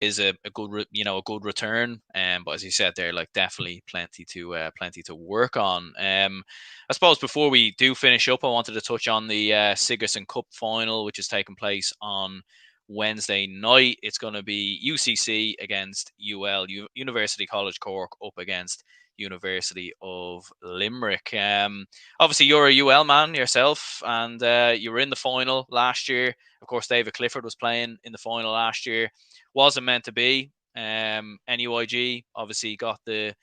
is a good a good return. But as you said there, like definitely plenty to work on. I suppose before we do finish up, I wanted to touch on the Sigerson Cup final, which is taking place on Wednesday night. It's going to be UCC against University College Cork up against University of Limerick. Obviously, you're a UL man yourself, and you were in the final last year. Of course, David Clifford was playing in the final last year. Wasn't meant to be. NUIG obviously got the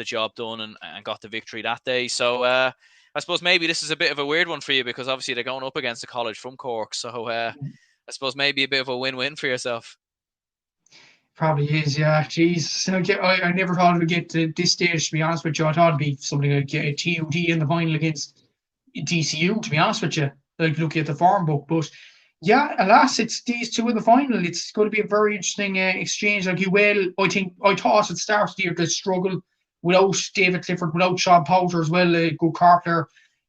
job done and got the victory that day. So I suppose maybe this is a bit of a weird one for you because obviously they're going up against a college from Cork. So I suppose maybe a bit of a win-win for yourself. Probably is, yeah. Jeez, I never thought it would get to this stage. To be honest with you, I thought it'd be something like a TUD in the final against DCU. To be honest with you, like looking at the form book, but yeah, alas, it's these two in the final. It's going to be a very interesting exchange. Like I thought at the start of the year they struggle without David Clifford, without Sean Powter as well, a good Corkler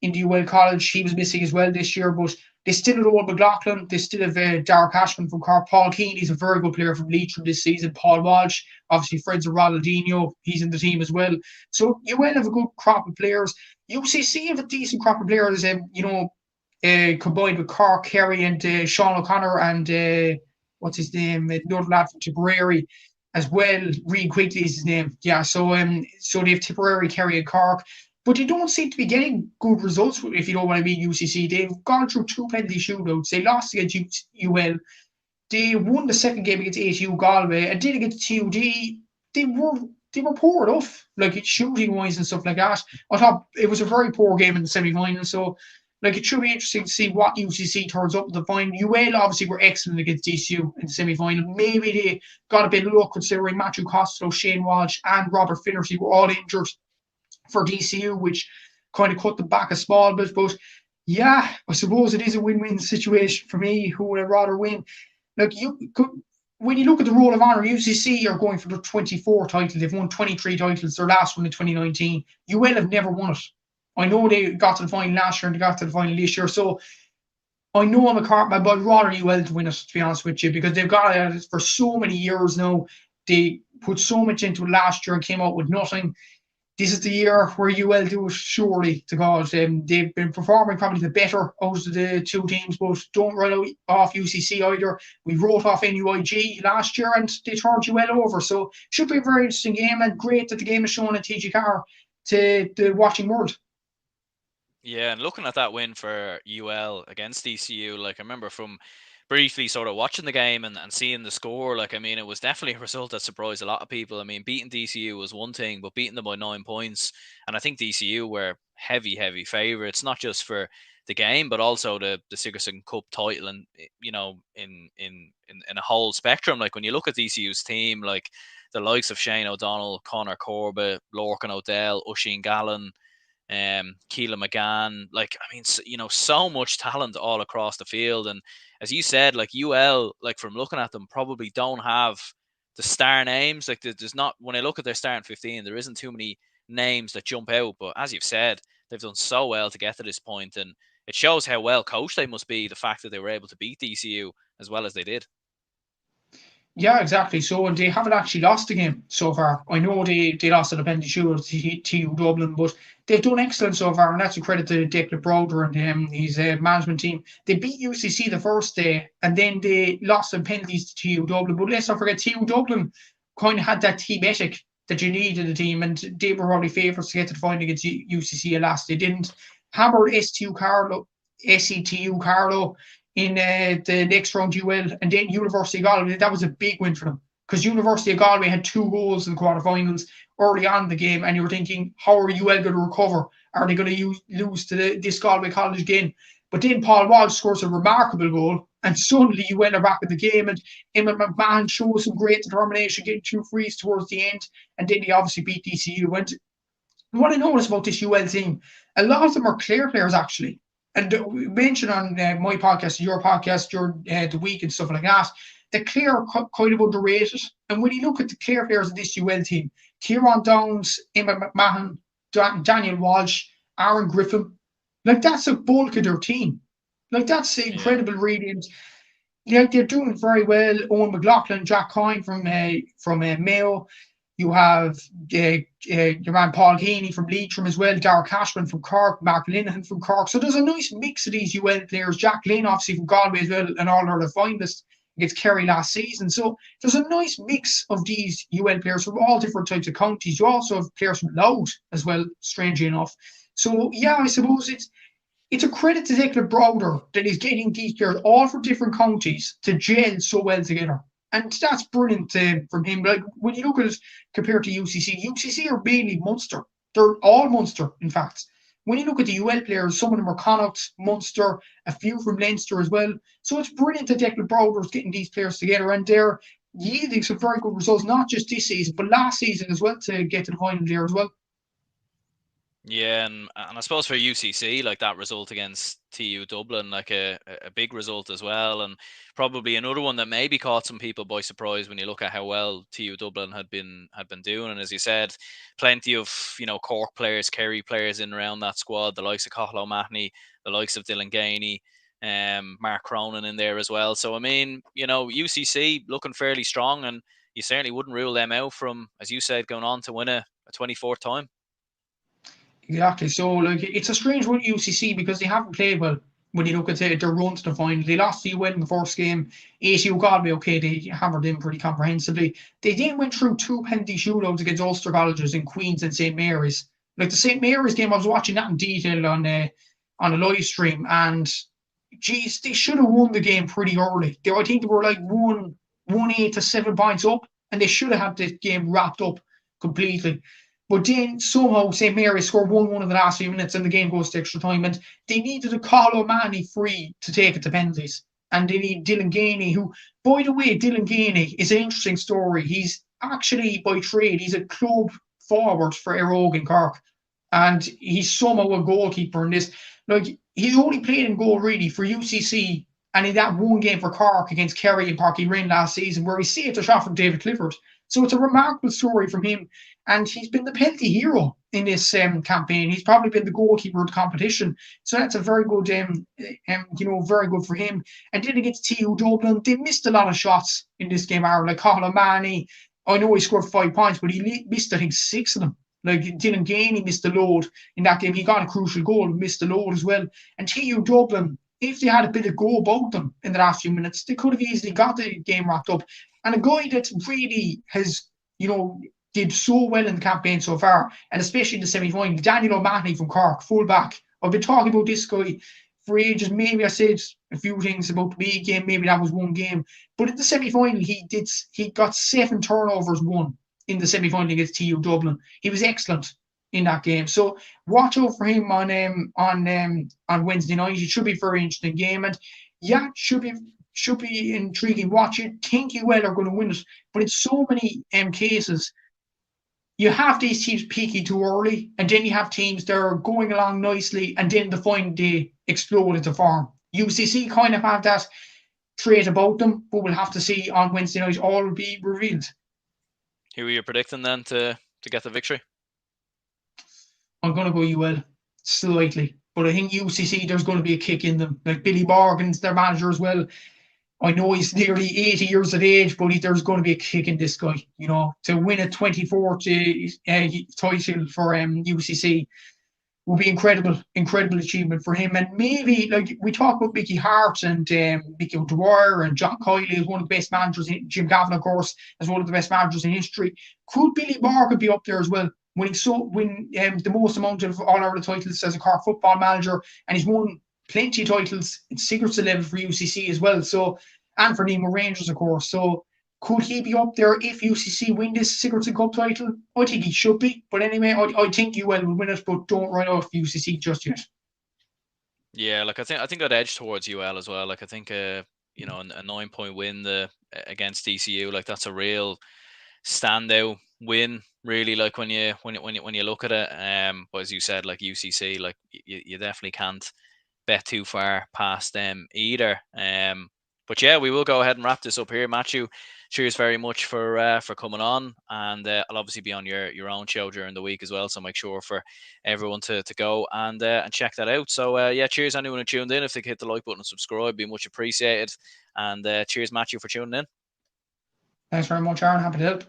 in the UL College. He was missing as well this year, but they still have Owen McLaughlin. They still have Dark Ashman from Cork. Paul Keane, he's a very good player from Leitrim this season. Paul Walsh, obviously friends of Ronaldinho, he's in the team as well. So UL have a good crop of players. UCC have a decent crop of players. Combined with Cork, Kerry, and Sean O'Connor, and what's his name, another lad from Tipperary as well. Reed Quigley is his name. Yeah, so they have Tipperary, Kerry, and Cork. But they don't seem to be getting good results, if you know what I mean, UCC. They've gone through two penalty shootouts. They lost against UL. They won the second game against ATU Galway, and then against TUD, they were they were poor enough, like shooting wise and stuff like that. I thought it was a very poor game in the semi final, so like it should be interesting to see what UCC turns up in the final. UL obviously were excellent against DCU in the semi final. Maybe they got a bit of luck considering Matthew Costello, Shane Walsh, and Robert Finnerty were all injured for DCU, which kind of cut them back a small bit. But yeah, I suppose it is a win-win situation for me. Who would I rather win? Like you could, when you look at the Roll of Honour, UCC are going for the 24 title. They've won 23 titles. Their last one in 2019. UL have never won it. I know they got to the final last year and they got to the final this year. So I know I'm a Cartman, but I'd rather UL to win it, to be honest with you, because they've got it for so many years now. They put so much into it last year and came out with nothing. This is the year where UL do it, surely to God. They've been performing probably the better out of the two teams, but don't write off UCC either. We wrote off NUIG last year and they turned UL over. So should be a very interesting game, and great that the game is shown at TG4 to the watching world. Yeah, and looking at that win for UL against DCU, like I remember from briefly sort of watching the game and seeing the score, like I mean, it was definitely a result that surprised a lot of people. I mean, beating DCU was one thing, but beating them by 9 points, and I think DCU were heavy favourites, not just for the game, but also the Sigerson Cup title, and in a whole spectrum. Like when you look at DCU's team, like the likes of Shane O'Donnell, Connor Corbett, Lorcan O'Dell, Oisin Gallen, Keelan McGann. Like, I mean, so much talent all across the field. And as you said, like UL, like from looking at them, probably don't have the star names. Like, there's not, when I look at their starting 15, there isn't too many names that jump out. But as you've said, they've done so well to get to this point, and it shows how well coached they must be. The fact that they were able to beat DCU as well as they did. Yeah, exactly. So, and they haven't actually lost a game so far. I know they lost at a penalty shootout to TU Dublin, but they've done excellent so far, and that's a credit to Declan Browder and his management team. They beat UCC the first day, and then they lost in penalties to TU Dublin. But let's not forget, TU Dublin kind of had that team ethic that you need in the team, and they were probably favourites to get to the final against UCC. Alas, they didn't. Hammered SETU Carlo in the next round UL, and then University of Galway. That was a big win for them because University of Galway had 2 goals in the quarterfinals early on in the game, and you were thinking, how are UL going to recover? Are they going to lose to this Galway College again? But then Paul Walsh scores a remarkable goal, and suddenly UL are back in the game, and Emma McMahon shows some great determination, getting 2 frees towards the end, and then they obviously beat DCU. And what I noticed about this UL team, a lot of them are clear players actually. And we mentioned on my podcast, your podcast, during the week and stuff like that, the Clare are kind of underrated. And when you look at the Clare players of this UL team, Kieran Downs, Emma McMahon, Daniel Walsh, Aaron Griffin, like that's a bulk of their team. Like that's Yeah. incredible, really. Yeah, they're doing very well. Owen McLaughlin, Jack Coyne from Mayo. You have your man Paul Heaney from Leitrim as well, Darragh Cashman from Cork, Mark Linehan from Cork. So there's a nice mix of these UL players. Jack Lynn, obviously from Galway as well, an All-Ireland finalist against Kerry last season. So there's a nice mix of these UL players from all different types of counties. You also have players from Louth as well, strangely enough. So yeah, I suppose it's a credit to Declan Browder that he's getting these players all from different counties to gel so well together. And that's brilliant from him. Like when you look at it compared to UCC, UCC are mainly Munster. They're all Munster, in fact. When you look at the UL players, some of them are Connacht, Munster, a few from Leinster as well. So it's brilliant that Declan Browder's getting these players together and they're yielding some very good results, not just this season, but last season as well to get to the final there as well. Yeah, and I suppose for UCC, like that result against TU Dublin, like a big result as well, and probably another one that maybe caught some people by surprise when you look at how well TU Dublin had been doing. And as you said, plenty of Cork players, Kerry players in around that squad, the likes of Cathal O'Mahony, the likes of Dylan Gainey, Mark Cronin in there as well. So I mean, UCC looking fairly strong, and you certainly wouldn't rule them out from, as you said, going on to win a 24th time. Exactly. So like it's a strange one UCC because they haven't played well when you look at their run to the final. They lost to UL in the first game. ACU Galway, okay, they hammered them pretty comprehensively. They then went through two penalty shootouts against Ulster Colleges in Queens and St Mary's. Like the St Mary's game, I was watching that in detail on a live stream, and geez, they should have won the game pretty early. I think they were like 1-8 to 7 points up, and they should have had the game wrapped up completely. But then somehow St. Mary scored 1-1 in the last few minutes and the game goes to extra time. And they needed a Cathal O'Mahony free to take it to penalties. And they need Dylan Gainey, who, by the way, Dylan Gainey is an interesting story. He's actually, by trade, he's a club forward for Éire Óg in Cork. And he's somehow a goalkeeper in this. Like, he's only played in goal, really, for UCC and in that one game for Cork against Kerry and Parky Rin last season, where he saved a shot from David Clifford. So it's a remarkable story from him. And he's been the penalty hero in this campaign. He's probably been the goalkeeper of the competition. So that's a very good, very good for him. And then against TU Dublin, they missed a lot of shots in this game. Like Cathal O'Mahony, I know he scored 5 points, but he missed, I think, 6 of them. Like Dylan Gainey missed the load in that game. He got a crucial goal, missed the load as well. And TU Dublin, if they had a bit of go about them in the last few minutes, they could have easily got the game wrapped up. And a guy that really has, did so well in the campaign so far, and especially in the semi-final, Daniel O'Mahony from Cork, full-back. I've been talking about this guy for ages. Maybe I said a few things about the league game. Maybe that was one game. But in the semi-final, he got 7 turnovers won in the semi-final against TU Dublin. He was excellent in that game. So watch out for him on Wednesday night. It should be a very interesting game. And yeah, it should be intriguing. Watch it. Think UL are going to win it. But in so many cases, you have these teams peaking too early, and then you have teams that are going along nicely, and then the final day explode into form. UCC kind of have that trait about them, but we'll have to see on Wednesday night. All will be revealed. Who are you predicting then to get the victory? I'm going to go UL slightly, but I think UCC, there's going to be a kick in them. Like Billy Morgan's their manager as well. I know he's nearly 80 years of age, but there's going to be a kick in this guy, to win a 24th title for UCC will be incredible achievement for him. And maybe, like, we talk about Mickey Hart and Mickey O'Dwyer and John Kiley as one of the best managers, Jim Gavin, of course, as one of the best managers in history. Could Billy Morgan be up there as well? Winning the most amount of All-Ireland titles as a Cork football manager, and he's won plenty of titles at Sigerson level for UCC as well. So, and for Nemo Rangers, of course. So, could he be up there if UCC win this Sigerson Cup title? I think he should be. But anyway, I think UL will win it, but don't write off UCC just yet. Yeah, like I think I'd edge towards UL as well. Like I think a 9-point win against DCU, like that's a real standout win, really. Like when you look at it, but as you said, like UCC, like you definitely can't bet too far past them either. But yeah, we will go ahead and wrap this up here, Matthew. cheers very much for coming on, and I'll obviously be on your own show during the week as well, so make sure for everyone to go and check that out. So yeah, cheers anyone who tuned in. If they could hit the like button and subscribe, be much appreciated. And cheers Matthew for tuning in. Thanks very much, Aaron. Happy to help.